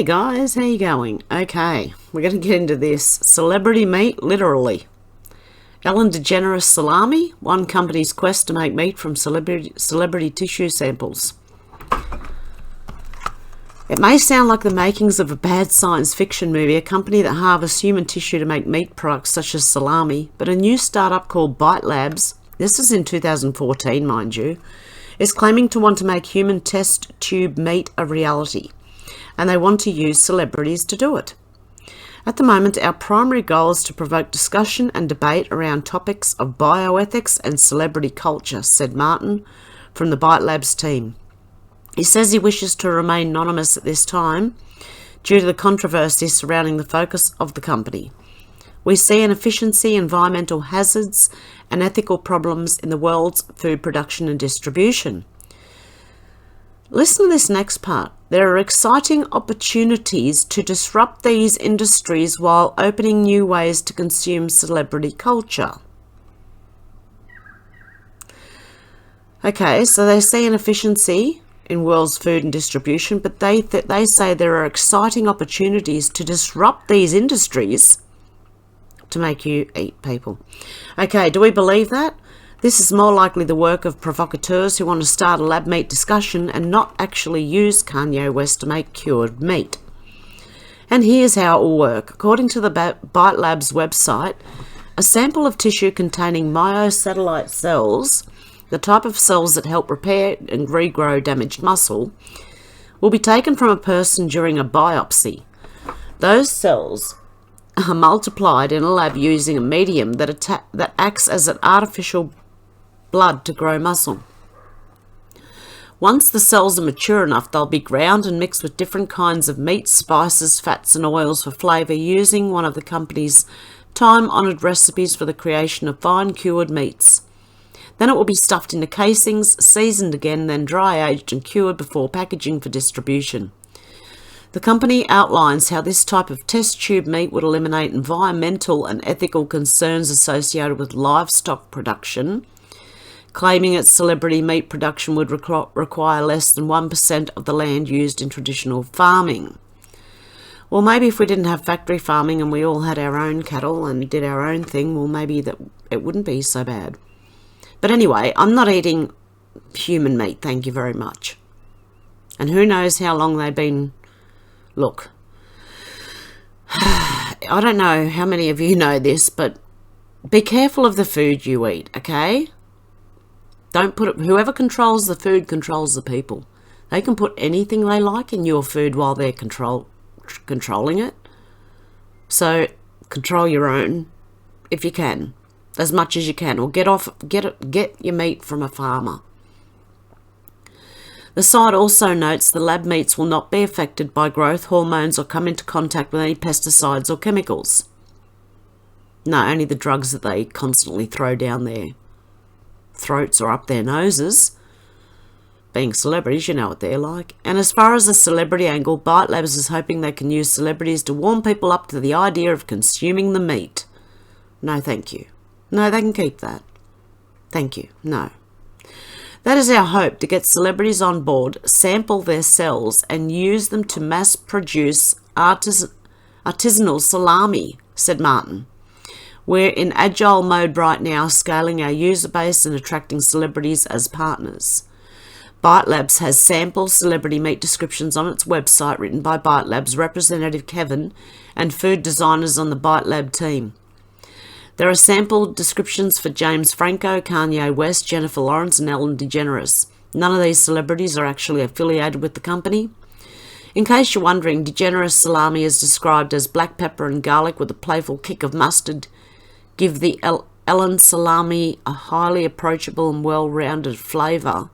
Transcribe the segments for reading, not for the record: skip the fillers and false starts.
Hey guys, how you going? Okay, we're going to get into this. Celebrity meat, literally. Ellen DeGeneres salami, one company's quest to make meat from celebrity tissue samples. It may sound like the makings of a bad science fiction movie, a company that harvests human tissue to make meat products such as salami, but a new startup called Bite Labs, this is in 2014 mind you, is claiming to want to make human test tube meat a reality. And they want to use celebrities to do it. At the moment, our primary goal is to provoke discussion and debate around topics of bioethics and celebrity culture, said Martin from the Bite Labs team. He says he wishes to remain anonymous at this time due to the controversy surrounding the focus of the company. We see inefficiency, environmental hazards, and ethical problems in the world's food production and distribution. Listen to this next part. There are exciting opportunities to disrupt these industries while opening new ways to consume celebrity culture. Okay, so they see inefficiency in world's food and distribution, but they say there are exciting opportunities to disrupt these industries to make you eat people. Okay, do we believe that? This is more likely the work of provocateurs who want to start a lab meat discussion and not actually use Kanye West to make cured meat. And here's how it will work. According to the Bite Labs website, a sample of tissue containing myosatellite cells, the type of cells that help repair and regrow damaged muscle, will be taken from a person during a biopsy. Those cells are multiplied in a lab using a medium that acts as an artificial blood to grow muscle. Once the cells are mature enough, they'll be ground and mixed with different kinds of meats, spices, fats and oils for flavour using one of the company's time-honoured recipes for the creation of fine cured meats. Then it will be stuffed into casings, seasoned again, then dry-aged and cured before packaging for distribution. The company outlines how this type of test tube meat would eliminate environmental and ethical concerns associated with livestock production, claiming its celebrity meat production would require less than 1% of the land used in traditional farming. Well, maybe if we didn't have factory farming and we all had our own cattle and did our own thing, well, maybe that it wouldn't be so bad. But anyway, I'm not eating human meat, thank you very much. And who knows how long they've been... Look, I don't know how many of you know this, but be careful of the food you eat, okay? Don't put it, whoever controls the food controls the people. They can put anything they like in your food while they're controlling it. So control your own if you can, as much as you can, or get your meat from a farmer. The site also notes the lab meats will not be affected by growth hormones or come into contact with any pesticides or chemicals. No, only the drugs that they constantly throw down their throats or up their noses. Being celebrities, you know what they're like. And as far as the celebrity angle, Bite Labs is hoping they can use celebrities to warm people up to the idea of consuming the meat. No, thank you. No, they can keep that. Thank you. No. That is our hope, to get celebrities on board, sample their cells and use them to mass produce artisanal salami, said Martin. We're in agile mode right now, scaling our user base and attracting celebrities as partners. Bite Labs has sample celebrity meat descriptions on its website written by Bite Labs representative Kevin and food designers on the Bite Lab team. There are sample descriptions for James Franco, Kanye West, Jennifer Lawrence and Ellen DeGeneres. None of these celebrities are actually affiliated with the company. In case you're wondering, DeGeneres salami is described as black pepper and garlic with a playful kick of mustard. Give the Ellen salami a highly approachable and well-rounded flavour.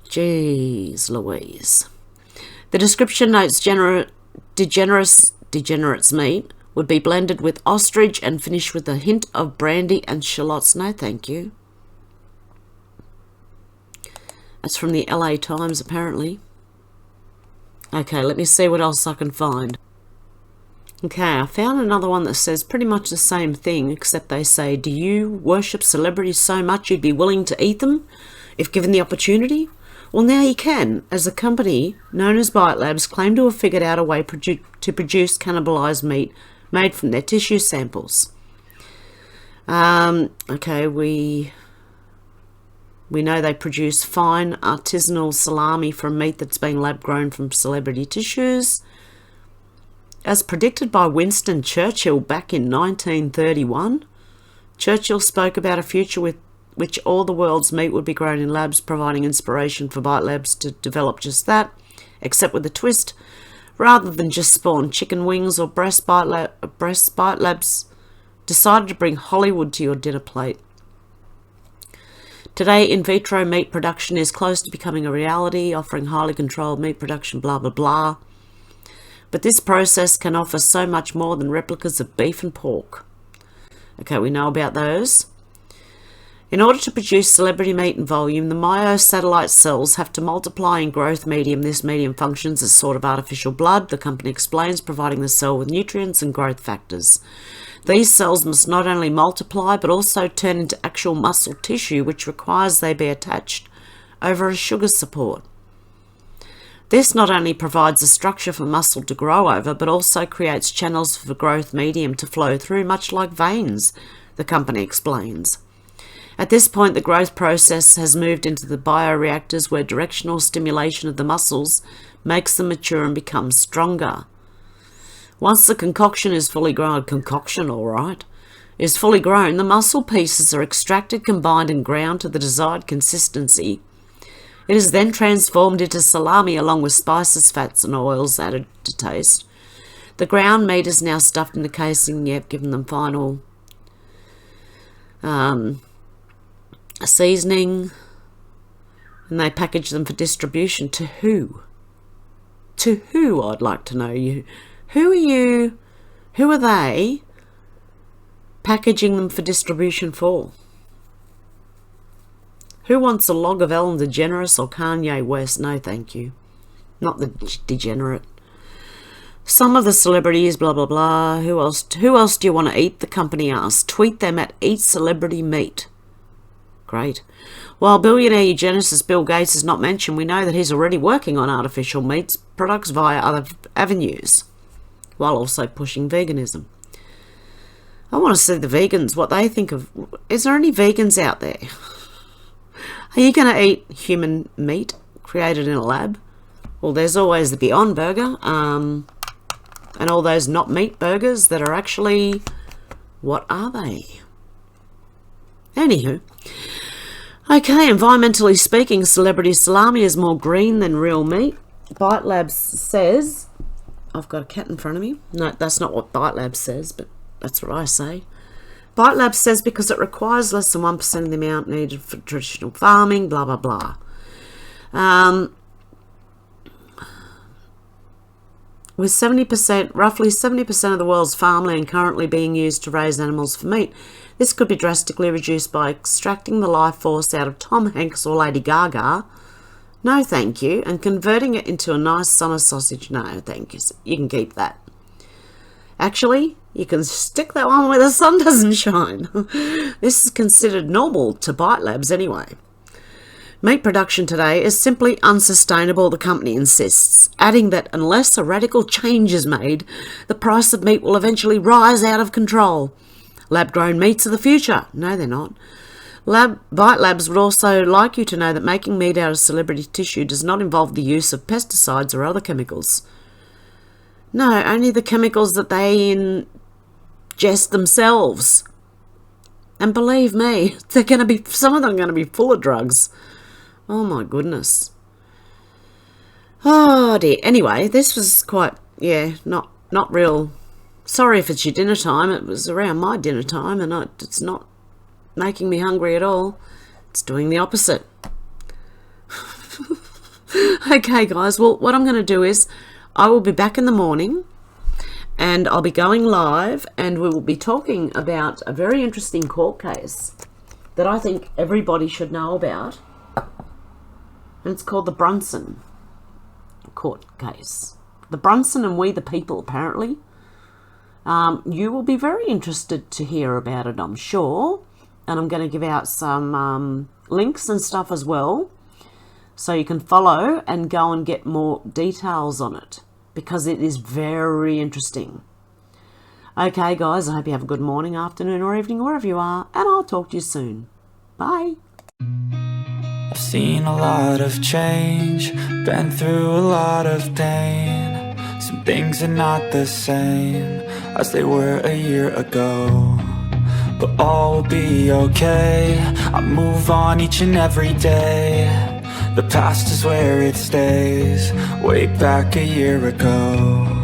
Jeez Louise. The description notes DeGeneres meat would be blended with ostrich and finished with a hint of brandy and shallots. No, thank you. That's from the LA Times, apparently. Okay, let me see what else I can find. Okay, I found another one that says pretty much the same thing, except they say, do you worship celebrities so much you'd be willing to eat them if given the opportunity? Well, now you can, as a company known as Bite Labs claim to have figured out a way to produce cannibalized meat made from their tissue samples. Okay, we know they produce fine artisanal salami from meat that's been lab grown from celebrity tissues. As predicted by Winston Churchill back in 1931, Churchill spoke about a future with which all the world's meat would be grown in labs, providing inspiration for Bite Labs to develop just that, except with a twist. Rather than just spawn chicken wings or breast, Bite Labs decided to bring Hollywood to your dinner plate. Today, in vitro meat production is close to becoming a reality, offering highly controlled meat production, blah, blah, blah. But this process can offer so much more than replicas of beef and pork. Okay, we know about those. In order to produce celebrity meat in volume, the myosatellite cells have to multiply in growth medium. This medium functions as sort of artificial blood, the company explains, providing the cell with nutrients and growth factors. These cells must not only multiply, but also turn into actual muscle tissue, which requires they be attached over a sugar support. This not only provides a structure for muscle to grow over, but also creates channels for growth medium to flow through, much like veins, the company explains. At this point, the growth process has moved into the bioreactors where directional stimulation of the muscles makes them mature and become stronger. Once the concoction is fully grown, is fully grown, the muscle pieces are extracted, combined and ground to the desired consistency. It is then transformed into salami along with spices, fats and oils added to taste. The ground meat is now stuffed in the casing, giving them final seasoning, and they package them for distribution. To who? To who, I'd like to know. Who are you? Who are they packaging them for distribution for? Who wants a log of Ellen DeGeneres or Kanye West? No, thank you. Not the degenerate. Some of the celebrities, blah, blah, blah. Who else do you want to eat? The company asked. Tweet them at Eat Celebrity Meat. Great. While billionaire eugenicist Bill Gates is not mentioned, we know that he's already working on artificial meats products via other avenues, while also pushing veganism. I want to see the vegans, what they think of... Is there any vegans out there? Are you going to eat human meat created in a lab? Well, there's always the Beyond Burger, and all those not meat burgers that are actually... What are they? Anywho. Okay, environmentally speaking, celebrity salami is more green than real meat. Bite Labs says... I've got a cat in front of me. No, that's not what Bite Labs says, but that's what I say. Bite Labs says because it requires less than 1% of the amount needed for traditional farming, blah, blah, blah. With 70%, roughly 70% of the world's farmland currently being used to raise animals for meat, this could be drastically reduced by extracting the life force out of Tom Hanks or Lady Gaga. No, thank you. And converting it into a nice summer sausage. No, thank you. You can keep that. Actually, you can stick that one where the sun doesn't shine. This is considered normal to Bite Labs anyway. Meat production today is simply unsustainable, the company insists, adding that unless a radical change is made, the price of meat will eventually rise out of control. Lab-grown meats are the future. No, they're not. Bite Labs would also like you to know that making meat out of celebrity tissue does not involve the use of pesticides or other chemicals. No, only the chemicals that they ingest themselves. And believe me, some of them are going to be full of drugs. Oh my goodness. Oh dear. Anyway, this was quite, not real. Sorry if it's your dinner time. It was around my dinner time and it's not making me hungry at all. It's doing the opposite. Okay, guys. Well, what I'm going to do is I will be back in the morning and I'll be going live and we will be talking about a very interesting court case that I think everybody should know about. And it's called the Brunson court case. The Brunson and We the People, apparently. You will be very interested to hear about it, I'm sure. And I'm going to give out some links and stuff as well. So you can follow and go and get more details on it, because it is very interesting. Okay, guys, I hope you have a good morning, afternoon, or evening, wherever you are, and I'll talk to you soon. Bye. I've seen a lot of change, been through a lot of pain. Some things are not the same as they were a year ago, but all will be okay. I move on each and every day. The past is where it stays, way back a year ago.